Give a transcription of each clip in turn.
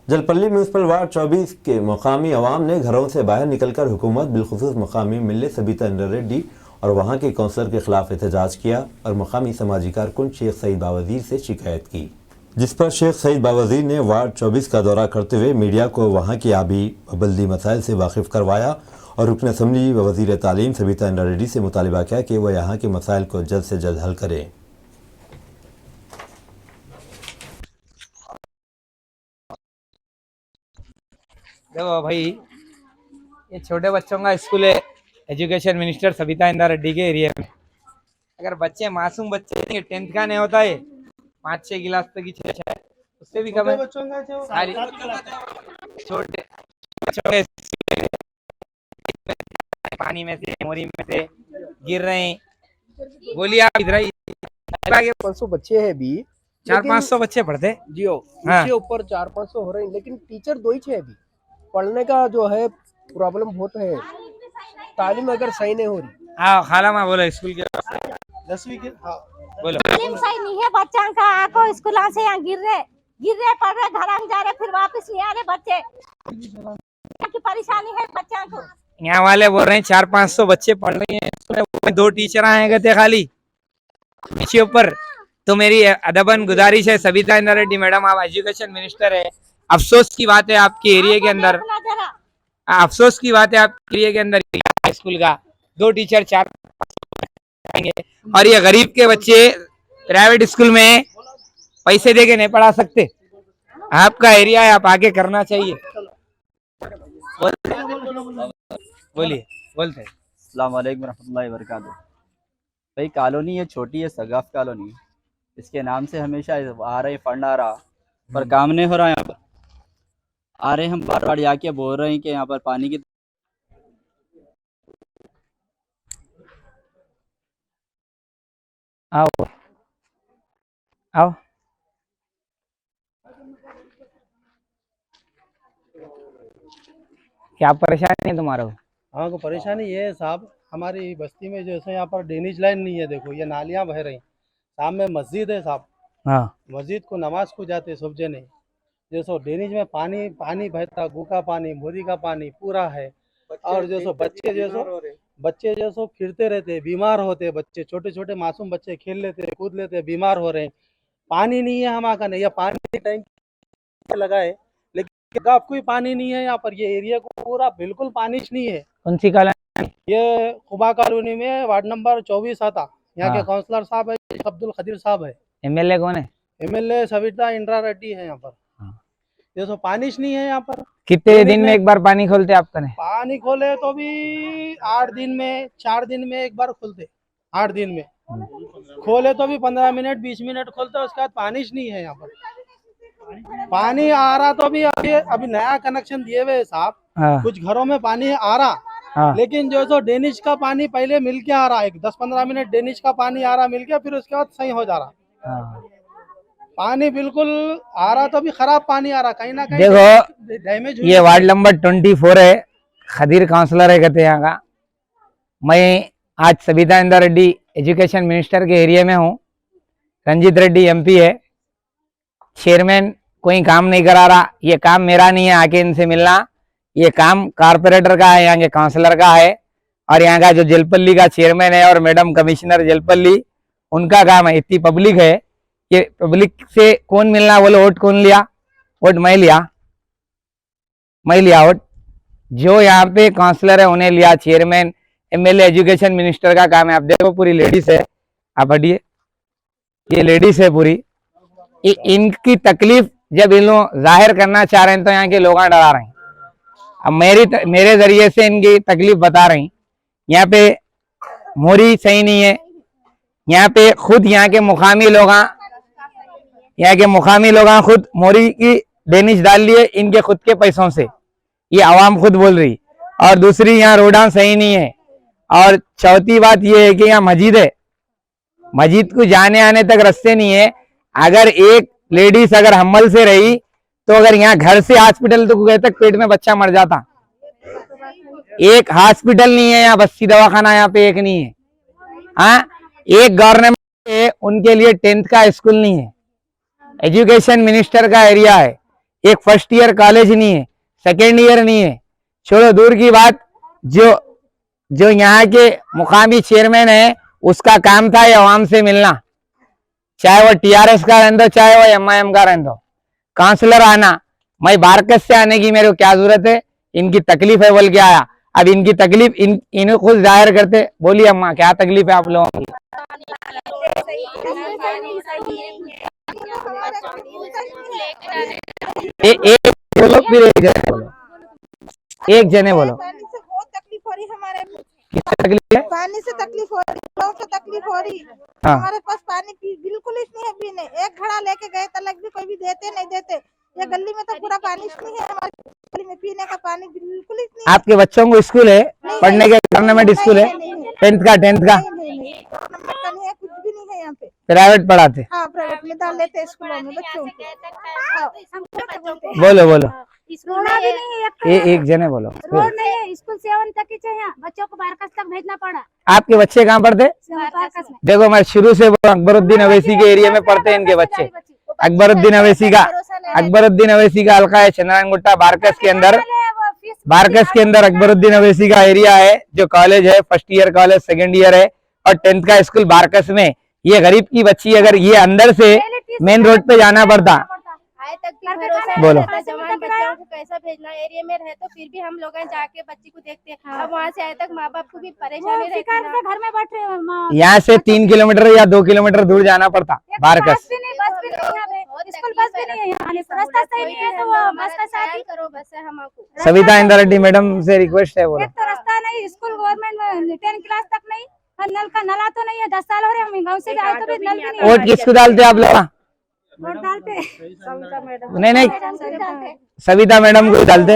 Jalpally municipal ward 24 के मकामी अवाम ने घरों से बाहर निकलकर हुकूमत बिलखुसूस मकामी मिल्ले सबिता इंदर रेड्डी और वहां के काउंसलर के खिलाफ एहतजाज किया और मकामी समाजी कारकुन शेख सईद बावजीर से शिकायत की, जिस पर शेख सईद बावजीर ने वार्ड 24 का दौरा करते हुए मीडिया को वहां की आबी व बल्दी मसाइल से वाकिफ करवाया और रुकन असम्बली व वजीर तालीम सबिता इंदर रेड्डी से मुतालबा किया कि वह यहाँ के मसाइल को जल्द से जल्द हल करें। देखो भाई, ये छोटे बच्चों का स्कूल है। एजुकेशन मिनिस्टर सबिता इंदर रेड्डी के एरिया में अगर बच्चे मासूम बच्चे 10th का नहीं होता है, 5-6 गिलास तक की छह है, उससे भी कम है। सारी छोटे बच्चों के पानी में से मोरी में से गिर रहे हैं। बोलिए आप इधर ही। 500 बच्चे हैं भी, 400-500 बच्चे पढ़ते जियो इसके ऊपर 400-500 हो रहे हैं, लेकिन टीचर 2 ही है अभी। पढ़ने का जो है प्रॉब्लम बहुत है, तालीम अगर सही नहीं हो रही। हाँ खाला माँ बोलो स्कूल के 10वीं के बोलो तालीम सही नहीं है बच्चा का। आको स्कूल से यहाँ गिर रहे पढ़ रहे, घर जा रहे, फिर वापस ले आ रहे बच्चे की परेशानी है बच्चा को। यहाँ वाले बोल रहे हैं 400-500 बच्चे पढ़ रहे हैं स्कूल में, 2 टीचर आए थे खाली पीछे ऊपर। तो मेरी अदबन गुजारिश है सबिता इंदर रेड्डी मैडम, आप एजुकेशन मिनिस्टर है, अफसोस की बात है आपके एरिया के अंदर, अफसोस की बात है आपके एरिया के अंदर स्कूल का 2 टीचर 4 और ये गरीब के बच्चे प्राइवेट स्कूल में पैसे देके नहीं पढ़ा सकते। आपका एरिया है, आप आगे करना चाहिए। बोलिए बोलते हैं। अस्सलाम वालेकुम रहमतुल्लाहि व बरकातुहू। भाई कॉलोनी है, छोटी है, सगाफ कॉलोनी, इसके नाम से हमेशा आ रहे फंड आ रहा, पर काम नहीं हो रहा। यहाँ पर आ रहे हम बार बार आके बोल रहे हैं कि यहाँ पर पानी की आओ आओ क्या परेशानी है तुम्हारा? हाँ को परेशानी ये है साहब, हमारी बस्ती में जैसे यहाँ पर ड्रेनेज लाइन नहीं है। देखो ये नालियाँ बह रही, सामने मस्जिद है साहब। हाँ मस्जिद को नमाज को जाते सब जने, जैसो ड्रेनेज में पानी पानी बहता, गूका पानी, मोदी का पानी पूरा है। और जैसो बच्चे जैसो फिरते रहते, बीमार होते बच्चे, छोटे छोटे मासूम बच्चे खेल लेते, कूद लेते, बीमार हो रहे हैं। पानी नहीं है हमारा का, नहीं ये पानी टैंक लगाए, लेकिन आपको कोई पानी नहीं है यहाँ पर। ये एरिया को पूरा बिल्कुल पानी नहीं है। कौन सी कॉलोनी? ये खुबा कॉलोनी में वार्ड नंबर 24 आता। यहाँ के हाँ। काउंसलर साहब है अब्दुल खदीर साहब है। एमएलए कौन है? एमएलए सविता इंदिरा रेड्डी है यहाँ पर। हाँ। ये तो पानी नहीं है यहाँ पर। कितने दिन में एक बार पानी खोलते आपका? ने पानी खोले तो भी 8 दिन में, 4 दिन में एक बार खोलते, 8 दिन में खोले तो भी 15 मिनट 20 मिनट खोलते, उसके बाद पानी नहीं है यहाँ पर। पानी आ रहा तो भी अभी नया कनेक्शन दिए हुए साहब। हाँ। कुछ घरों में पानी आ रहा। हाँ। लेकिन जो सो डेनिश का पानी पहले मिल के आ रहा है, 10-15 मिनट डेनिश का पानी आ रहा मिल के, फिर उसके बाद सही हो जा रहा। हाँ। पानी बिल्कुल आ रहा तो भी खराब पानी आ रहा, कहीं ना कहीं देखो डैमेज। ये वार्ड नंबर 24 है, खदीर काउंसलर है कहते हैं यहाँ का। मैं आज सबिता इंदर रेड्डी एजुकेशन मिनिस्टर के एरिया में हूँ। रंजीत रेड्डी एमपी है, चेयरमैन कोई काम नहीं करा रहा। ये काम मेरा नहीं है आके इनसे मिलना, ये काम कारपोरेटर का है, यहाँ के काउंसलर का है। और यहाँ का जो जलपल्ली का चेयरमैन है और मैडम कमिश्नर जलपल्ली, उनका काम है। इतनी पब्लिक है, ये पब्लिक से कौन मिलना? बोलो वोट कौन लिया? वोट मैं लिया वोट। जो यहाँ पे काउंसलर है उन्हें लिया, चेयरमैन एमएलए एजुकेशन मिनिस्टर का काम है। आप देखो पूरी लेडीज है, आप हटिए, ये लेडीज है पूरी। इनकी तकलीफ जब इन लोग जाहिर करना चाह रहे हैं तो यहाँ के लोग डरा रहे हैं। अब मेरे जरिए से इनकी तकलीफ बता रही। यहाँ पे मोरी सही नहीं है, यहाँ पे खुद यहाँ के मुकामी लोग खुद मोरी की डेनिश डाल लिए इनके खुद के पैसों से, ये आवाम खुद बोल रही। और दूसरी यहाँ रोडां सही नहीं है। और चौथी बात ये है कि यहाँ मस्जिद है, मस्जिद को जाने आने तक रास्ते नहीं है। अगर एक लेडीज अगर हम्मल से रही तो अगर यहाँ घर से हॉस्पिटल तो गए तक पेट में बच्चा मर जाता। एक हॉस्पिटल नहीं है यहाँ, बस्ती दवाखाना यहाँ पे एक नहीं है। हाँ, एक गवर्नमेंट उनके लिए 10th का स्कूल नहीं है। एजुकेशन मिनिस्टर का एरिया है, एक फर्स्ट ईयर कॉलेज नहीं है, सेकेंड ईयर नहीं है, छोड़ो दूर की बात। जो यहाँ के मुकामी चेयरमैन है उसका काम था ये आवाम से मिलना, चाहे वो टीआरएस का रहने दो चाहे वो एमआईएम का रहने दो। काउंसलर आना, मैं बारकस से आने की मेरे को क्या जरूरत है, इनकी तकलीफ है बोल के आया। अब इनकी तकलीफ इन्हें खुद जाहिर करते। बोलिए अम्मा क्या तकलीफ है आप लोगों की? एक बोलो फिर एक जने बोलो, एक जने बोलो। पानी से बहुत तकलीफ हो रही हमारे, किससे तकलीफ है? पानी से तकलीफ हो रही, लोगों से तकलीफ हो रही। हाँ। हमारे पास पानी बिल्कुल ही नहीं है पीने। एक घड़ा लेके गए तलक भी कोई भी देते नहीं देते। ये गली में तो पूरा पानी नहीं है, हमारे गली में पीने का पानी बिल्कुल ही नहीं है। आपके बच्चों को स्कूल है पढ़ने के? गवर्नमेंट स्कूल है? 10th का? नहीं, कुछ भी नहीं है यहाँ पे। प्राइवेट पढ़ाते? हाँ, प्राइवेट में डाल लेते हैं स्कूलों में बच्चों को। बोलो बोलो, स्कूल भी नहीं है, एक जने बोलो। रोड नहीं है, स्कूल 7 तक ही चाहिए, बच्चों को बारकस तक भेजना पड़ा। आपके बच्चे कहाँ पढ़ते? बारकस में। देखो मैं शुरू से अकबरुद्दीन अवैसी के एरिया में पढ़ते हैं इनके बच्चे। अकबरुद्दीन अवैसी का हल्का है चंद्रायन बारकस के अंदर। बारकस के अंदर अकबरुद्दीन अवैसी का एरिया है, जो कॉलेज है, first year college, second year है, और 10th का स्कूल बारकस में। ये गरीब की बच्ची अगर ये अंदर से मेन रोड पे जाना पड़ता। बोलो। जवान बच्चों को कैसा भेजना, एरिया में रहे तो फिर भी हम लोग जाके बच्ची को देखते हैं। अब वहाँ से आए तक माँ बाप को भी परेशानी रहती है। घर में बैठ रहे यहाँ से 3 किलोमीटर या 2 किलोमीटर दूर जाना पड़ता बारकस। बस भी नहीं है, स्कूल बस भी नहीं है, रास्ता सही नहीं है तो वो बस का साथ करो बस है हमको। सविता इंदर रेड्डी मैडम से रिक्वेस्ट है, बोलो। एक तो रास्ता नहीं, स्कूल गवर्नमेंट में 10 क्लास तक नहीं, और नल का नला तो नहीं है। 10 साल हो रहे हम गाँव से भी आए तो भी नल भी नहीं है। वोट किसको डालते आप लोग? वोट डालते नहीं, सविता मैडम को डालते,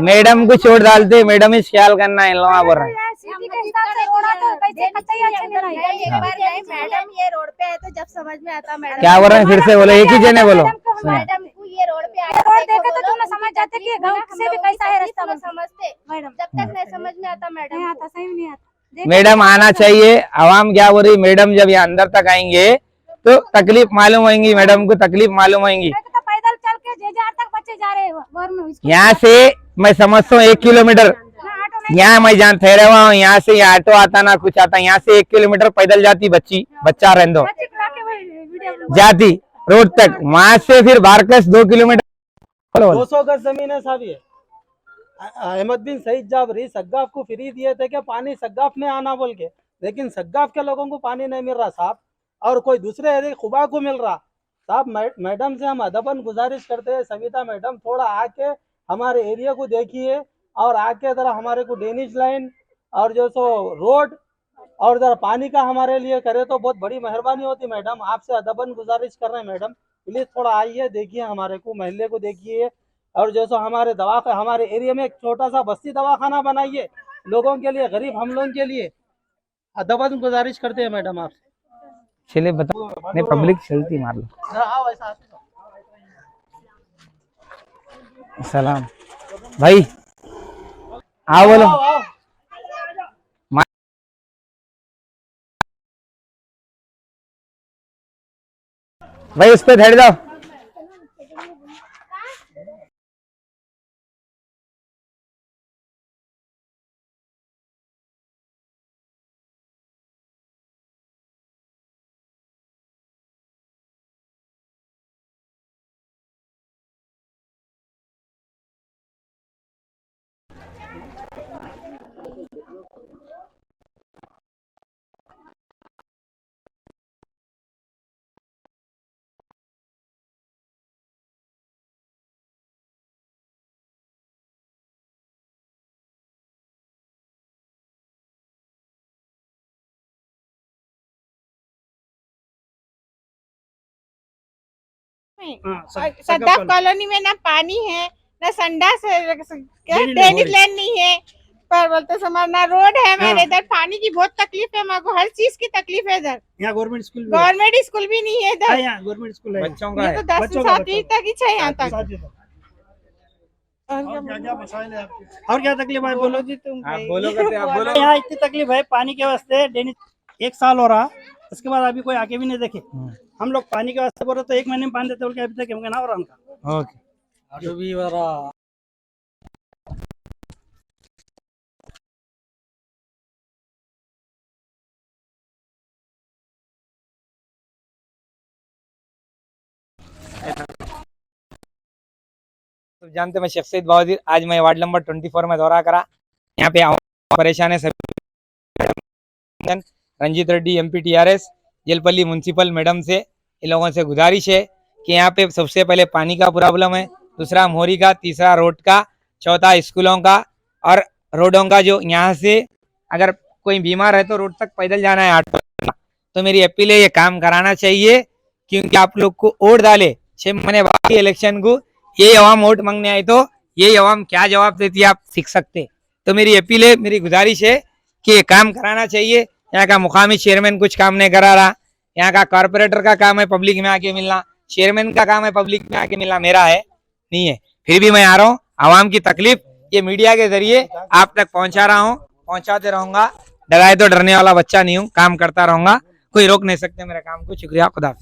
मैडम को छोड़ डालते। मैडम ही ख्याल करना है लोग बोल रहे हैं। मैडम ये रोड पे है तो जब समझ में आता मैडम क्या बोल रहे हैं, फिर से बोलो, एक ही जने बोलो। मैडम को ये रोड पे रोड देखे तो तुम समझ जाते कि गाँव से भी कैसा है रास्ता। समझते मैडम जब तक नहीं समझ में आता मैडम नहीं आता, सही नहीं आता। मैडम आना चाहिए। आवाम क्या बोल रही, मैडम जब यहाँ अंदर तक आएंगे तो तकलीफ मालूम होंगी, मैडम को तकलीफ मालूम होंगी। तो पैदल चल के जे तक बच्चे जा रहे हैं। यहाँ से मैं समझता हूँ 1 किलोमीटर, यहाँ मैं जहाँ ठहरा हुआ हूँ, यहाँ से यहाँ ऑटो आता ना कुछ आता, यहाँ से 1 किलोमीटर पैदल जाती बच्ची, बच्चा रहने दो, जाती रोड तक। वहां से फिर बारकस 2 किलोमीटर। 200 गज जमीन है साहब। ये अहमद बिन सईद जाबरी सग्गाफ को फ्री दिए थे कि पानी सग्गाफ में आना बोल के, लेकिन सग्गाफ के लोगों को पानी नहीं मिल रहा साहब, और कोई दूसरे एरिया खुबा को मिल रहा साहब। मैडम से हम अदबन गुजारिश करते हैं, सविता मैडम थोड़ा आके हमारे एरिया को देखिए, और आके जरा हमारे को डेनिश लाइन और जो सो रोड और जरा पानी का हमारे लिए करे तो बहुत बड़ी मेहरबानी होती। मैडम आपसे अदबन गुजारिश कर रहे हैं, मैडम प्लीज थोड़ा आइए, देखिए हमारे को महल्ले को देखिए, और जो सो हमारे हमारे एरिया में एक छोटा सा बस्ती दवाखाना बनाइए लोगों के लिए, गरीब हम लोगों के लिए। अदबन गुजारिश करते हैं मैडम आपसे। चलिए बताओ, नहीं पब्लिक चलती मार लो। सलाम भाई, आओ बोलो। भाई उस पे ठहर जाओ। सद्दाफ कॉलोनी में ना पानी है ना संडास है, ड्रेनेज लाइन नहीं है, पर बोलते समझ ना रोड है। मेरे इधर पानी की बहुत तकलीफ है, मेरे को हर चीज की तकलीफ है इधर। यहाँ गवर्नमेंट स्कूल भी नहीं है इधर। यहाँ गवर्नमेंट स्कूल है, बच्चों का तो 10 से 7वीं तक ही है यहाँ तक। और क्या तकलीफ है बोलो जी तुम। बोलो यहाँ इतनी तकलीफ है पानी के वास्ते। 1 साल हो रहा इसके बाद अभी कोई आके भी नहीं देखे। हम लोग पानी के वास्ते बोल रहे तो 1 महीने में पानी देते बोल के अभी तक हमको ना हो रहा उनका। ओके जो भी वाला तो जानते मैं शेख सईद बहादुर, आज मैं वार्ड नंबर 24 में दौरा करा। यहाँ पे परेशान है सभी। Ranjit Reddy MP TRS Jallepalli municipal madam से इन लोगों से गुजारिश है कि यहाँ पे सबसे पहले पानी का प्रॉब्लम है, दूसरा मोरी का, तीसरा रोड का, चौथा स्कूलों का और रोडों का। जो यहाँ से अगर कोई बीमार है तो रोड तक पैदल जाना है, ऑटो। तो मेरी अपील है ये काम कराना चाहिए, क्योंकि आप लोग को वोट डाले 6 महीने बाद इलेक्शन को, ये अवाम वोट मांगने आई तो ये अवाम क्या जवाब देती है आप सीख सकते। तो मेरी अपील है, मेरी गुजारिश है कि ये काम कराना चाहिए। यहाँ का मुकामी चेयरमैन कुछ काम नहीं करा रहा, यहाँ का कॉर्पोरेटर का काम है पब्लिक में आके मिलना, चेयरमैन का काम है पब्लिक में आके मिलना, मेरा है नहीं है। फिर भी मैं आ रहा हूँ, आवाम की तकलीफ ये मीडिया के जरिए आप तक पहुंचा रहा हूँ, पहुंचाते रहूंगा। डराए तो डरने वाला बच्चा नहीं हूँ, काम करता रहूंगा, कोई रोक नहीं सकते मेरे काम को। शुक्रिया, खुदा।